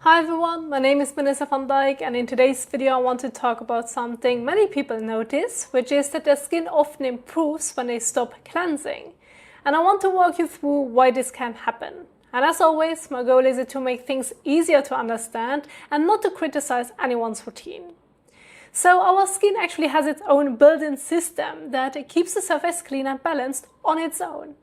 Hi everyone, my name is Vanessa van Dijk, and in today's video I want to talk about something many people notice, which is that their skin often improves when they stop cleansing. And I want to walk you through why this can happen. And as always, my goal is to make things easier to understand and not to criticize anyone's routine. So our skin actually has its own built-in system that keeps the surface clean and balanced on its own.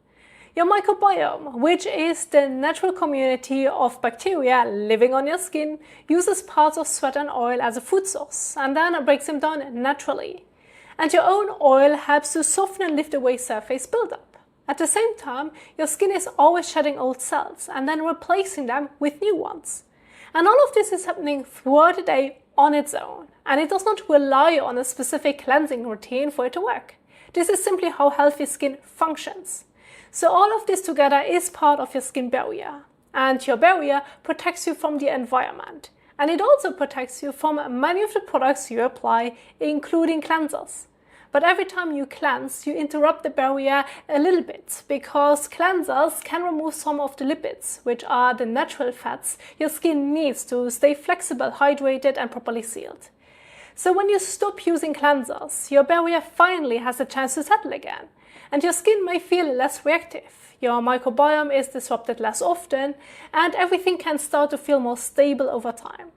Your microbiome, which is the natural community of bacteria living on your skin, uses parts of sweat and oil as a food source and then breaks them down naturally. And your own oil helps to soften and lift away surface buildup. At the same time, your skin is always shedding old cells and then replacing them with new ones. And all of this is happening throughout the day on its own, and it does not rely on a specific cleansing routine for it to work. This is simply how healthy skin functions. So all of this together is part of your skin barrier, and your barrier protects you from the environment, and it also protects you from many of the products you apply, including cleansers. But every time you cleanse, you interrupt the barrier a little bit, because cleansers can remove some of the lipids, which are the natural fats your skin needs to stay flexible, hydrated and properly sealed. So when you stop using cleansers, your barrier finally has a chance to settle again, and your skin may feel less reactive. Your microbiome is disrupted less often, and everything can start to feel more stable over time.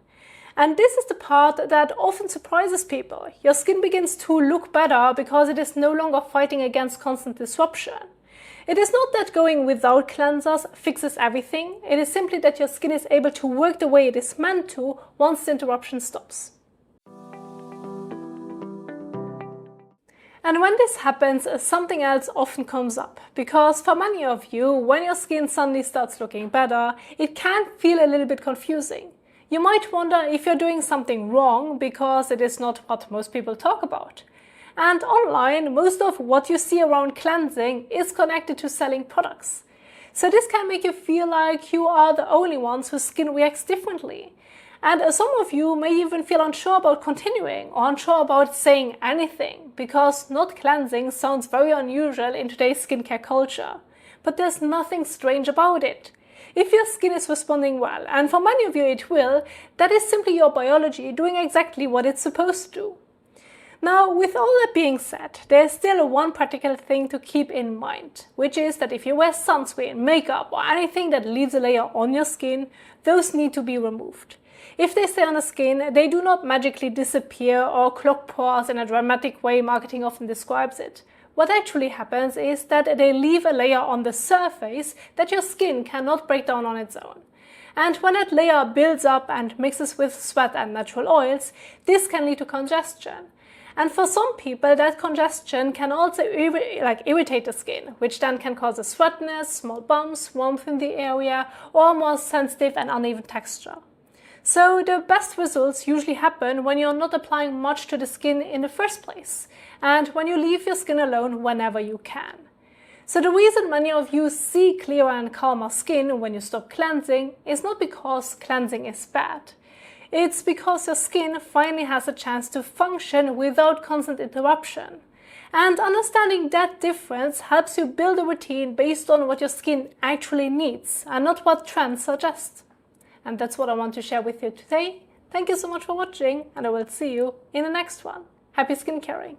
And this is the part that often surprises people. Your skin begins to look better because it is no longer fighting against constant disruption. It is not that going without cleansers fixes everything. It is simply that your skin is able to work the way it is meant to once the interruption stops. And when this happens, something else often comes up, because for many of you, when your skin suddenly starts looking better, it can feel a little bit confusing. You might wonder if you're doing something wrong because it is not what most people talk about. And online, most of what you see around cleansing is connected to selling products. So this can make you feel like you are the only ones whose skin reacts differently. And some of you may even feel unsure about continuing or unsure about saying anything, because not cleansing sounds very unusual in today's skincare culture. But there's nothing strange about it. If your skin is responding well, and for many of you it will, that is simply your biology doing exactly what it's supposed to do. Now, with all that being said, there's still one practical thing to keep in mind, which is that if you wear sunscreen, makeup, or anything that leaves a layer on your skin, those need to be removed. If they stay on the skin, they do not magically disappear or clog pores in a dramatic way marketing often describes it. What actually happens is that they leave a layer on the surface that your skin cannot break down on its own. And when that layer builds up and mixes with sweat and natural oils, this can lead to congestion. And for some people, that congestion can also irritate the skin, which then can cause a sweatiness, small bumps, warmth in the area, or more sensitive and uneven texture. So the best results usually happen when you're not applying much to the skin in the first place, and when you leave your skin alone whenever you can. So the reason many of you see clearer and calmer skin when you stop cleansing is not because cleansing is bad. It's because your skin finally has a chance to function without constant interruption. And understanding that difference helps you build a routine based on what your skin actually needs and not what trends suggest. And that's what I want to share with you today. Thank you so much for watching, and I will see you in the next one. Happy skin caring!